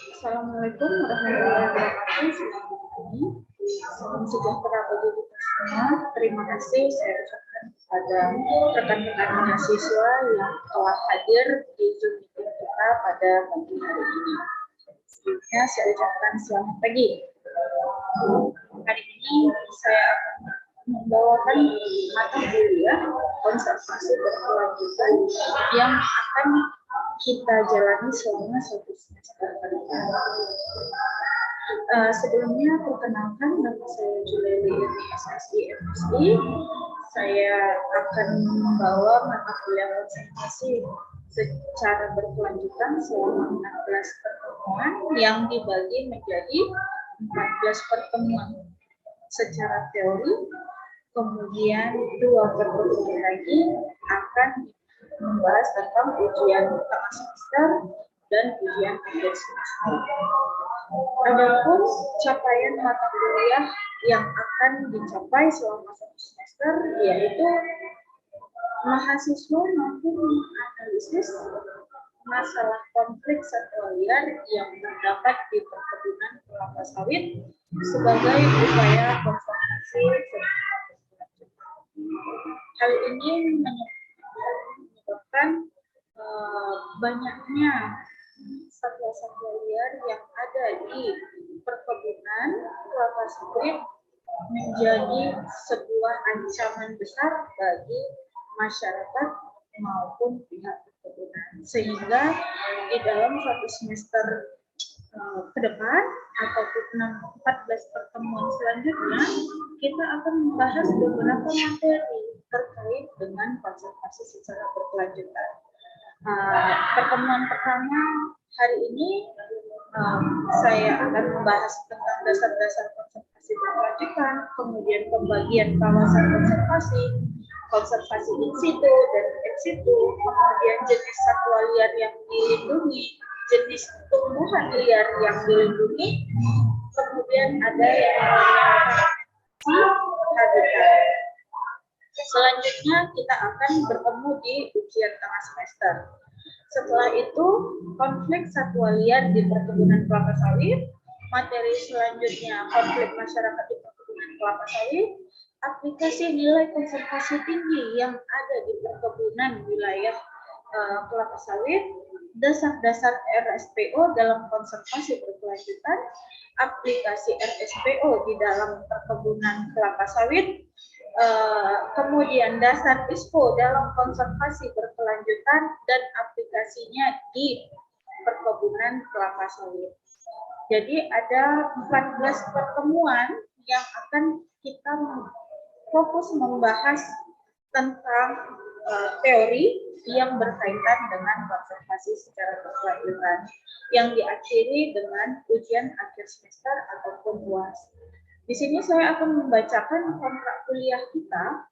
Assalamualaikum warahmatullahi wabarakatuh. Selamat pagi. Salam sejahtera bagi kita semua. Terima kasih saya ucapkan kepada rekan-rekan mahasiswa yang telah hadir di Zoom meeting kita pada pagi hari ini. Sebelumnya saya ucapkan selamat pagi. Hari ini saya akan membawakan mata kuliah konservasi berkelanjutan yang akan kita jalani selama 1 semester ke depan. Sebelumnya perkenalkan, nama saya Juliali SSI MSI. Saya akan membawa mata kuliah konservasi secara berkelanjutan selama 14 pertemuan yang dibagi menjadi 14 pertemuan secara teori, kemudian 2 pertemuan lagi akan membahas tentang ujian tengah semester dan ujian akhir semester. Adapun capaian mata kuliah yang akan dicapai selama 1 semester yaitu mahasiswa mampu menganalisis masalah konflik satwa liar yang terdapat di perkebunan kelapa sawit sebagai upaya konservasi. Hal ini menyebabkan banyaknya satwa-satwa liar yang ada di perkebunan kelapa sawit menjadi sebuah ancaman besar bagi masyarakat maupun pihak perkebunan, sehingga di dalam 1 semester ke depan ataupun 14 pertemuan selanjutnya kita akan membahas beberapa materi terkait dengan konservasi secara berkelanjutan. Pertemuan pertama hari ini saya akan membahas tentang dasar-dasar konservasi berkelanjutan, kemudian pembagian kawasan konservasi in situ dan ex situ, kemudian jenis satwa liar yang dilindungi, jenis tumbuhan liar yang dilindungi, kemudian ada yang habitat. Selanjutnya kita akan bertemu di ujian tengah semester. Setelah itu konflik satwa liar di perkebunan kelapa sawit, materi selanjutnya konflik masyarakat di perkebunan kelapa sawit, aplikasi nilai konservasi tinggi yang ada di perkebunan wilayah kelapa sawit, dasar-dasar RSPO dalam konservasi berkelanjutan, aplikasi RSPO di dalam perkebunan kelapa sawit, kemudian dasar ISPO dalam konservasi berkelanjutan dan aplikasinya di perkebunan kelapa sawit. Jadi ada 14 pertemuan yang akan kita fokus membahas tentang teori yang berkaitan dengan konservasi secara berkelanjutan yang diakhiri dengan ujian akhir semester ataupun UAS. Di sini saya akan membacakan kontrak kuliah kita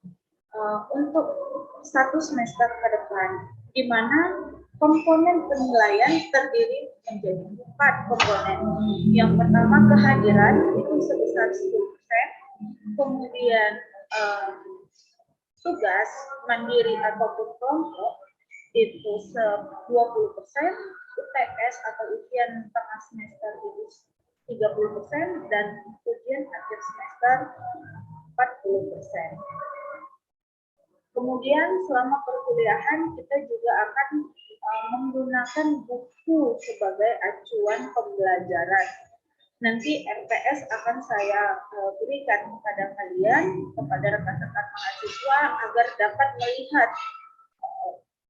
untuk 1 semester ke depan, di mana komponen penilaian terdiri menjadi 4 komponen. Yang pertama kehadiran itu sebesar 10%, kemudian tugas mandiri ataupun kelompok itu 20%, UTS atau ujian tengah semester itu 30% dan ujian akhir semester 40%. Kemudian selama perkuliahan kita juga akan menggunakan buku sebagai acuan pembelajaran. Nanti RPS akan saya berikan kepada kalian, kepada rekan-rekan mahasiswa agar dapat melihat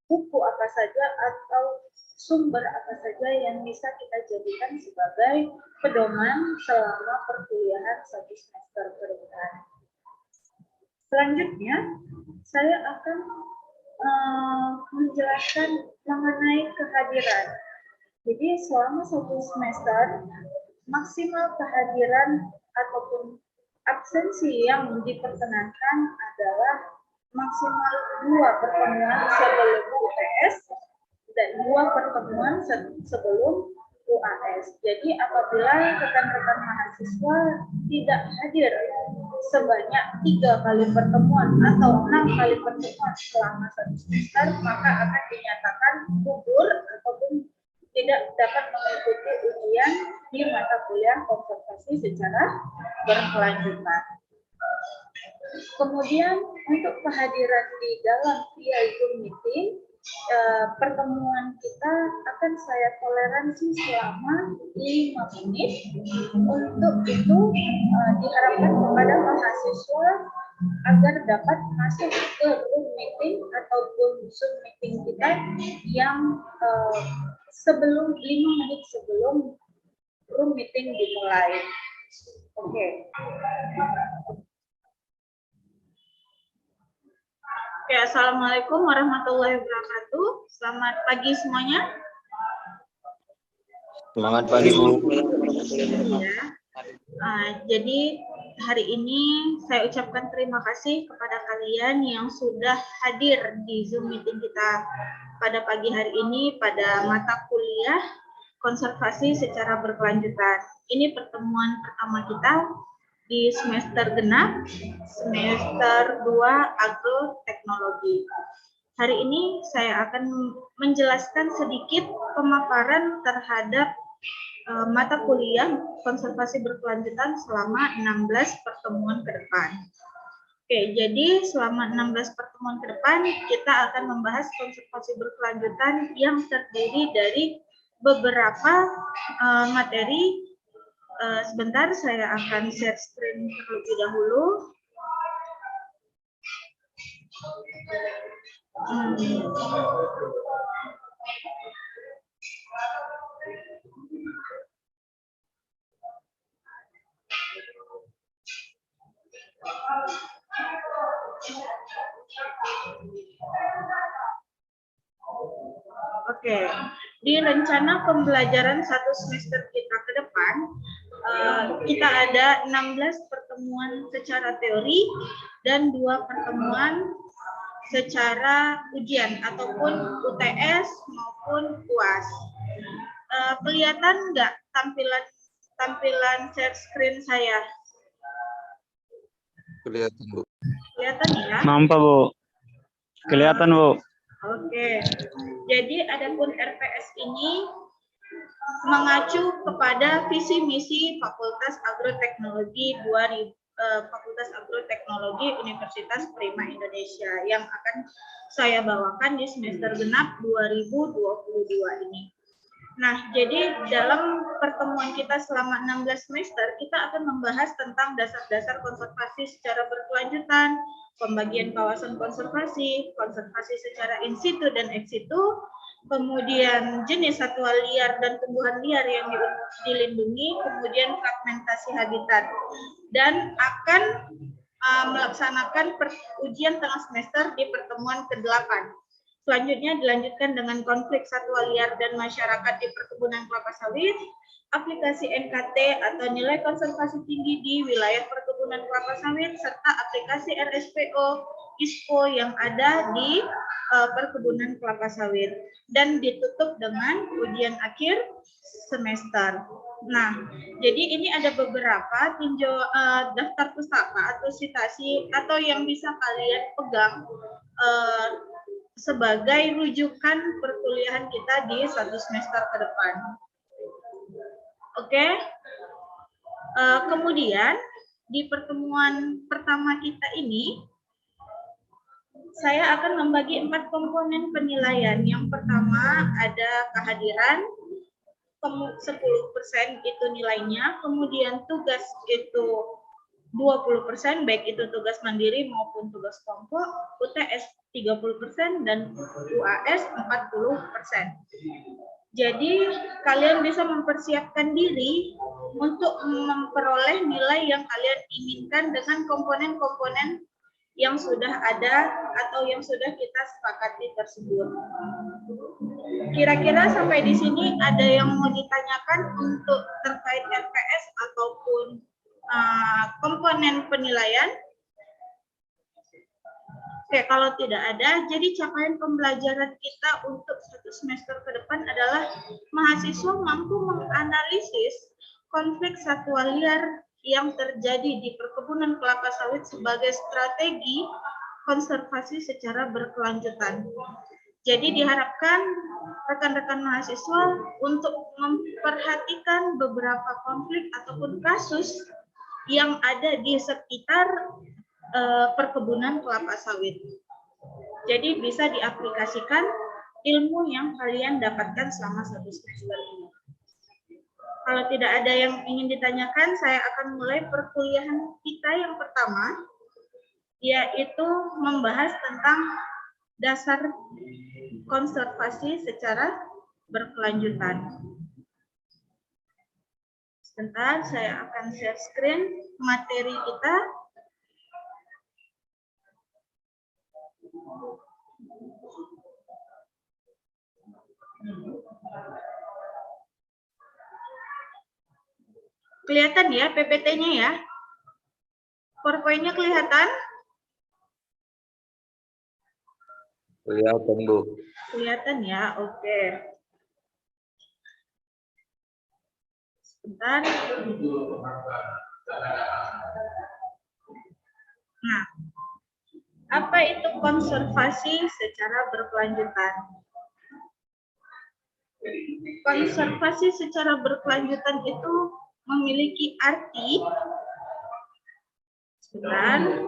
buku apa saja atau sumber apa saja yang bisa kita jadikan sebagai pedoman selama perkuliahan 1 semester ke depan. Selanjutnya, saya akan menjelaskan mengenai kehadiran. Jadi selama 1 semester, maksimal kehadiran ataupun absensi yang diperkenankan adalah maksimal 2 pertemuan sebelum UTS dan 2 pertemuan sebelum UAS. Jadi apabila rekan-rekan mahasiswa tidak hadir sebanyak 3 kali pertemuan atau 6 kali pertemuan selama 1 semester, maka akan dinyatakan gugur ataupun tidak dapat mengikuti ujian kemudian di mata kuliah konservasi secara berkelanjutan. Kemudian untuk kehadiran di dalam via Zoom meeting, pertemuan kita akan saya toleransi selama 5 menit. Untuk itu diharapkan kepada mahasiswa agar dapat masuk ke room meeting ataupun Zoom meeting kita yang sebelum 5 menit sebelum room meeting dimulai. Oke. Oke, assalamualaikum warahmatullahi wabarakatuh. Selamat pagi semuanya. Semangat pagi, Bu. Ya. Jadi hari ini saya ucapkan terima kasih kepada kalian yang sudah hadir di Zoom meeting kita pada pagi hari ini pada mata kuliah konservasi secara berkelanjutan. Ini pertemuan pertama kita di semester genap, semester 2 agroteknologi. Hari ini saya akan menjelaskan sedikit pemaparan terhadap mata kuliah konservasi berkelanjutan selama 16 pertemuan ke depan. Oke, jadi selama 16 pertemuan ke depan kita akan membahas konservasi berkelanjutan yang terdiri dari beberapa materi. Sebentar, saya akan share screen terlebih dahulu. Oke, di rencana pembelajaran 1 semester kita ke depan, kita ada 16 pertemuan secara teori dan 2 pertemuan secara ujian ataupun UTS maupun UAS. Kelihatan nggak tampilan share screen saya? Kelihatan, Bu. Kelihatan ya? Nampak, Bu. Kelihatan, Bu. Oke. Jadi adapun RPS ini mengacu kepada visi misi Fakultas Agroteknologi Fakultas Agroteknologi Universitas Prima Indonesia yang akan saya bawakan di semester genap 2022 ini. Nah, jadi dalam pertemuan kita selama 16 semester, kita akan membahas tentang dasar-dasar konservasi secara berkelanjutan, pembagian kawasan konservasi, konservasi secara in situ dan ex situ, kemudian jenis satwa liar dan tumbuhan liar yang dilindungi, kemudian fragmentasi habitat, dan akan melaksanakan ujian tengah semester di pertemuan ke-8. Selanjutnya dilanjutkan dengan konflik satwa liar dan masyarakat di perkebunan kelapa sawit, aplikasi NKT atau nilai konservasi tinggi di wilayah perkebunan kelapa sawit, serta aplikasi RSPO, ISPO yang ada di perkebunan kelapa sawit. Dan ditutup dengan ujian akhir semester. Nah, jadi ini ada beberapa daftar pustaka atau citasi atau yang bisa kalian pegang sebagai rujukan perkuliahan kita di 1 semester ke depan. Oke. Kemudian di pertemuan pertama kita ini saya akan membagi 4 komponen penilaian. Yang pertama ada kehadiran, 10% itu nilainya, kemudian tugas itu 20%, baik itu tugas mandiri maupun tugas kelompok, UTS 30%, dan UAS 40%. Jadi kalian bisa mempersiapkan diri untuk memperoleh nilai yang kalian inginkan dengan komponen-komponen yang sudah ada atau yang sudah kita sepakati tersebut. Kira-kira sampai di sini ada yang mau ditanyakan untuk terkait RPS ataupun komponen penilaian? Oke, kalau tidak ada, jadi capaian pembelajaran kita untuk 1 semester ke depan adalah mahasiswa mampu menganalisis konflik satwa liar yang terjadi di perkebunan kelapa sawit sebagai strategi konservasi secara berkelanjutan. Jadi diharapkan rekan-rekan mahasiswa untuk memperhatikan beberapa konflik ataupun kasus yang ada di sekitar perkebunan kelapa sawit. Jadi bisa diaplikasikan ilmu yang kalian dapatkan selama 1 semester ini. Kalau tidak ada yang ingin ditanyakan, saya akan mulai perkuliahan kita yang pertama, yaitu membahas tentang dasar konservasi secara berkelanjutan. Sebentar, saya akan share screen materi kita. Kelihatan ya PPT-nya ya? PowerPoint-nya kelihatan? Kelihatan, Bu. Kelihatan ya, oke. Sebentar. Nah, apa itu konservasi secara berkelanjutan? Konservasi secara berkelanjutan itu memiliki arti. Sebentar.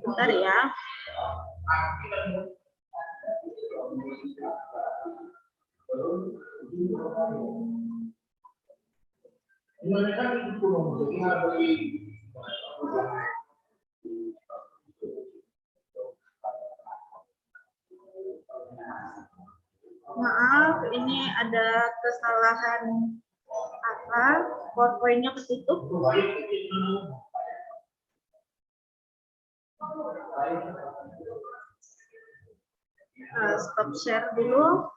Bentar ya. Maaf, ini ada kesalahan apa? PowerPoint-nya ketutup. Stop share dulu.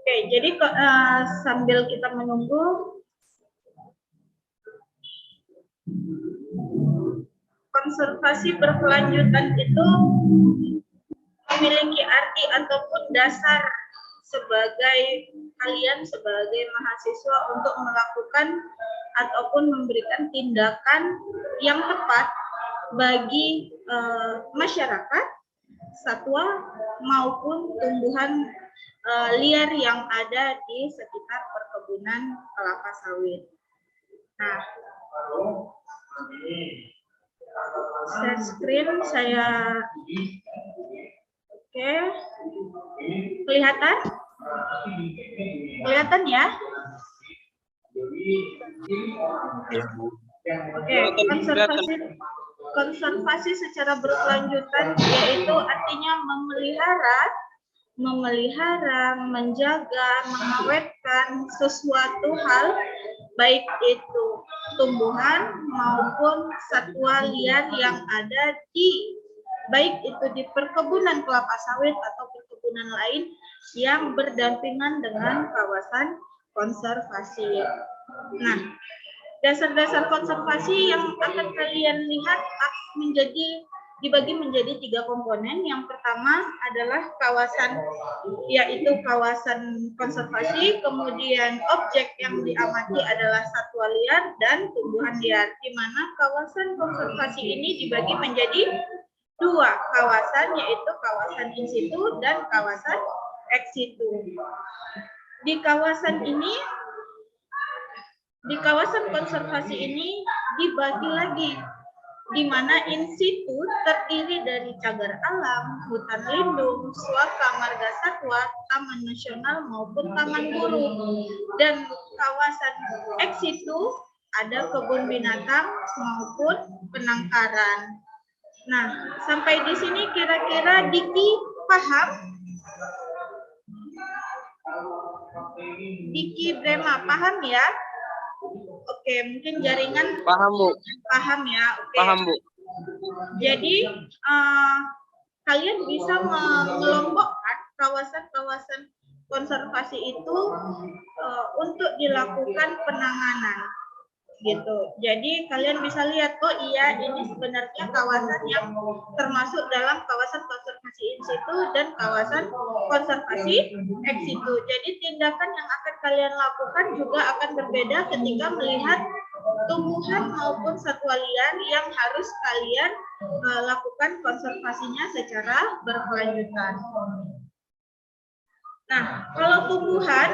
Oke, jadi sambil kita menunggu, konservasi berkelanjutan itu memiliki arti ataupun dasar sebagai kalian sebagai mahasiswa untuk melakukan ataupun memberikan tindakan yang tepat bagi masyarakat, satwa maupun tumbuhan liar yang ada di sekitar perkebunan kelapa sawit. Nah, share screen saya. Oke, kelihatan? Kelihatan ya? Ya, Bu. Oke, konservasi secara berkelanjutan yaitu artinya memelihara, menjaga, mengawetkan sesuatu hal, baik itu tumbuhan maupun satwa liar yang ada baik itu di perkebunan kelapa sawit atau perkebunan lain yang berdampingan dengan kawasan konservasi. Nah, dasar-dasar konservasi yang akan kalian lihat dibagi menjadi 3 komponen. Yang pertama adalah kawasan, yaitu kawasan konservasi, kemudian objek yang diamati adalah satwa liar dan tumbuhan liar, di mana kawasan konservasi ini dibagi menjadi 2 kawasan, yaitu kawasan in situ dan kawasan ex situ. Di kawasan konservasi ini dibagi lagi, di mana in situ terdiri dari cagar alam, hutan lindung, suaka, marga satwa, taman nasional maupun taman guru. Dan kawasan ex situ ada kebun binatang maupun penangkaran. Nah, sampai di sini kira-kira Diki paham? Diki Brema paham ya? Oke, mungkin jaringan Paham, Bu. paham ya. Oke. Paham, Bu. Jadi kalian bisa mengelompokkan kawasan-kawasan konservasi itu untuk dilakukan penanganan gitu. Jadi kalian bisa lihat, oh iya ini sebenarnya kawasan yang termasuk dalam kawasan konservasi in situ dan kawasan konservasi ex situ. Jadi tindakan yang akan kalian lakukan juga akan berbeda ketika melihat tumbuhan maupun satwa liar yang harus kalian lakukan konservasinya secara berkelanjutan. Nah, kalau tumbuhan,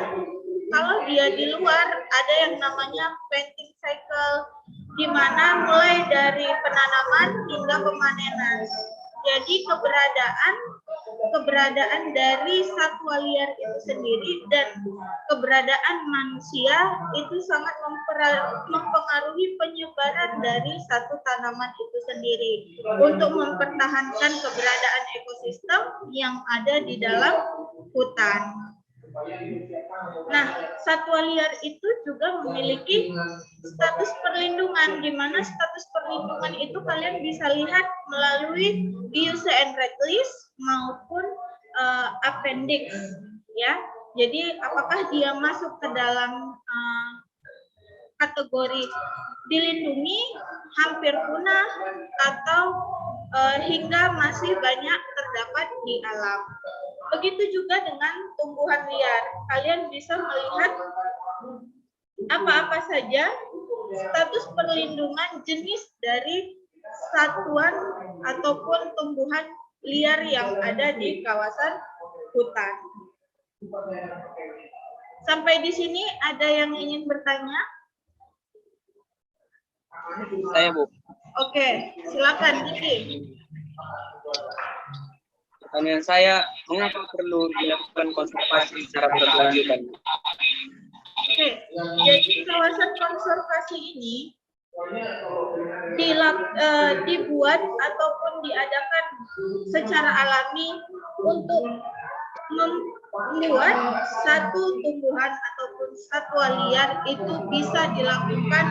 kalau dia di luar ada yang namanya planting cycle, di mana mulai dari penanaman hingga pemanenan. Jadi keberadaan dari satwa liar itu sendiri dan keberadaan manusia itu sangat mempengaruhi penyebaran dari satu tanaman itu sendiri untuk mempertahankan keberadaan ekosistem yang ada di dalam hutan. Nah, satwa liar itu juga memiliki status perlindungan, di mana status perlindungan itu kalian bisa lihat melalui IUCN Red List maupun appendix, ya. Jadi apakah dia masuk ke dalam kategori dilindungi, hampir punah, atau hingga masih banyak terdapat di alam. Begitu juga dengan tumbuhan liar. Kalian bisa melihat apa-apa saja status perlindungan jenis dari satuan ataupun tumbuhan liar yang ada di kawasan hutan. Sampai di sini ada yang ingin bertanya? Saya, Bu. Oke, silakan Diki. Pertanyaan saya, mengapa perlu dilakukan konservasi secara berkelanjutan? Oke, jadi kawasan konservasi ini dibuat ataupun diadakan secara alami untuk membuat satu tumbuhan ataupun satwa liar itu bisa dilakukan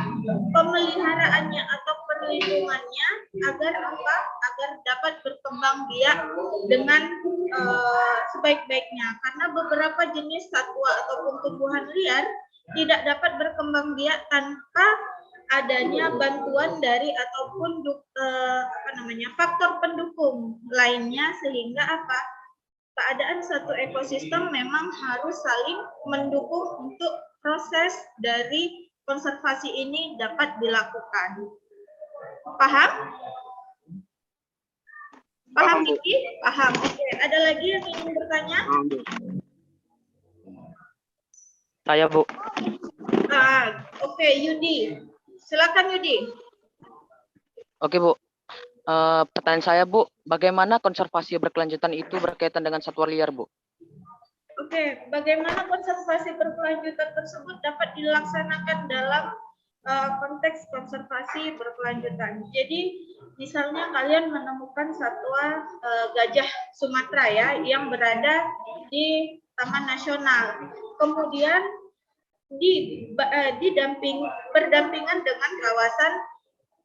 pemeliharaannya atau perlindungannya agar apa? Agar dapat berkembang biak dengan sebaik-baiknya. Karena beberapa jenis satwa ataupun tumbuhan liar tidak dapat berkembang biak tanpa adanya bantuan dari ataupun faktor pendukung lainnya, sehingga apa? Keadaan satu ekosistem memang harus saling mendukung untuk proses dari konservasi ini dapat dilakukan. Paham? Paham, Kiki? Paham. Oke, ada lagi yang ingin bertanya? Saya, Bu. Oke, Yudi. Silakan, Yudi. Oke, Bu. Pertanyaan saya, Bu, bagaimana konservasi berkelanjutan itu berkaitan dengan satwa liar, Bu? Oke, bagaimana konservasi berkelanjutan tersebut dapat dilaksanakan dalam konteks konservasi berkelanjutan. Jadi, misalnya kalian menemukan satwa gajah Sumatera ya, yang berada di Taman Nasional. Kemudian berdampingan dengan kawasan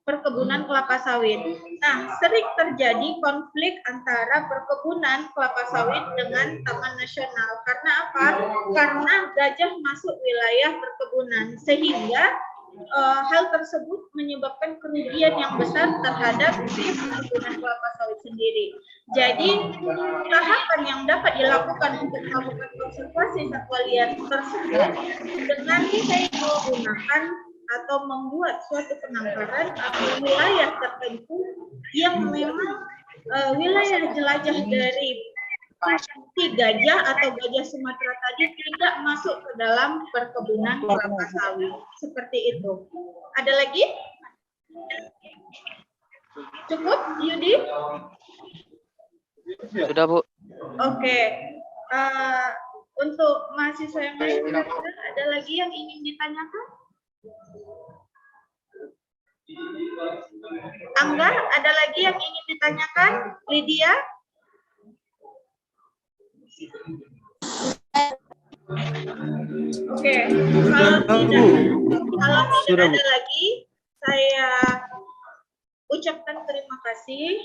perkebunan kelapa sawit. Nah, sering terjadi konflik antara perkebunan kelapa sawit dengan Taman Nasional. Karena apa? Karena gajah masuk wilayah perkebunan, sehingga hal tersebut menyebabkan kerugian yang besar terhadap perkebunan kelapa sawit sendiri. Jadi, tahapan yang dapat dilakukan untuk melakukan konservasi satwa liar tersebut dengan menggunakan atau membuat suatu penangkaran atau wilayah tertentu yang memang wilayah jelajah dari gajah atau gajah Sumatera tadi tidak masuk ke dalam perkebunan kelapa sawit. Seperti itu. Ada lagi? Cukup, Yudi? Sudah, Bu. Oke. Untuk mahasiswa yang lain, ada lagi yang ingin ditanyakan? Angga, ada lagi yang ingin ditanyakan? Lydia? Oke, kalau tidak ada lagi, saya ucapkan terima kasih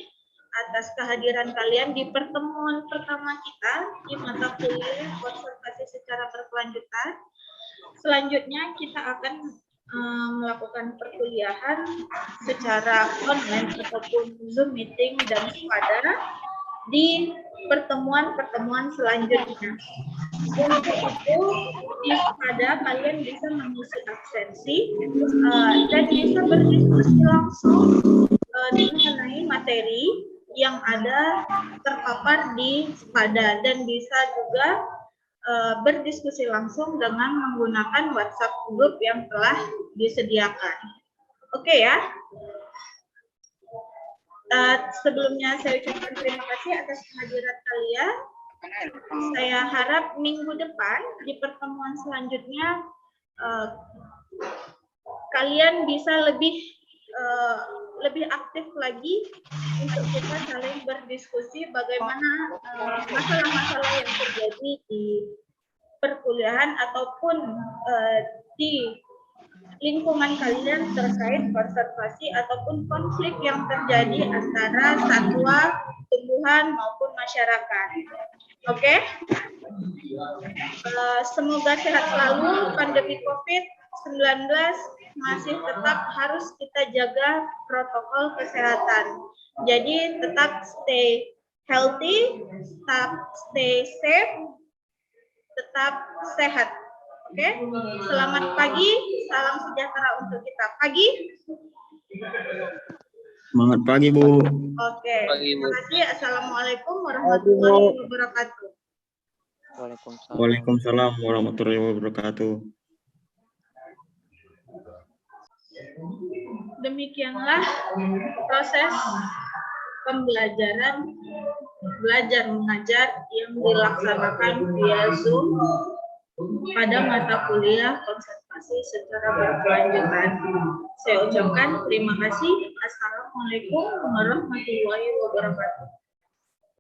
atas kehadiran kalian di pertemuan pertama kita di mata kuliah konservasi secara berkelanjutan. Selanjutnya kita akan melakukan perkuliahan secara online ataupun Zoom meeting dan SPADA di pertemuan-pertemuan selanjutnya. Untuk itu, di SPADA kalian bisa mengisi absensi dan bisa berdiskusi langsung mengenai materi yang ada terpapar di SPADA dan bisa juga berdiskusi langsung dengan menggunakan WhatsApp group yang telah disediakan. Oke ya. Sebelumnya saya ucapkan terima kasih atas kehadiran kalian. Saya harap minggu depan di pertemuan selanjutnya kalian bisa lebih aktif lagi untuk kita saling berdiskusi bagaimana masalah-masalah yang terjadi di perkuliahan ataupun di lingkungan kalian terkait konservasi ataupun konflik yang terjadi antara satwa, tumbuhan maupun masyarakat. Oke? Semoga sehat selalu. Pandemi COVID-19 masih tetap harus kita jaga protokol kesehatan. Jadi tetap stay healthy, tetap stay safe, tetap sehat. Oke? Selamat pagi, salam sejahtera untuk kita. Pagi. Semangat pagi, Bu. Oke. Pagi, Bu. Terima kasih. Assalamualaikum warahmatullahi wabarakatuh. Waalaikumsalam. Waalaikumsalam warahmatullahi wabarakatuh. Demikianlah proses pembelajaran belajar mengajar yang dilaksanakan via Zoom pada mata kuliah konservasi secara berkelanjutan. Saya ucapkan terima kasih. Assalamualaikum warahmatullahi wabarakatuh.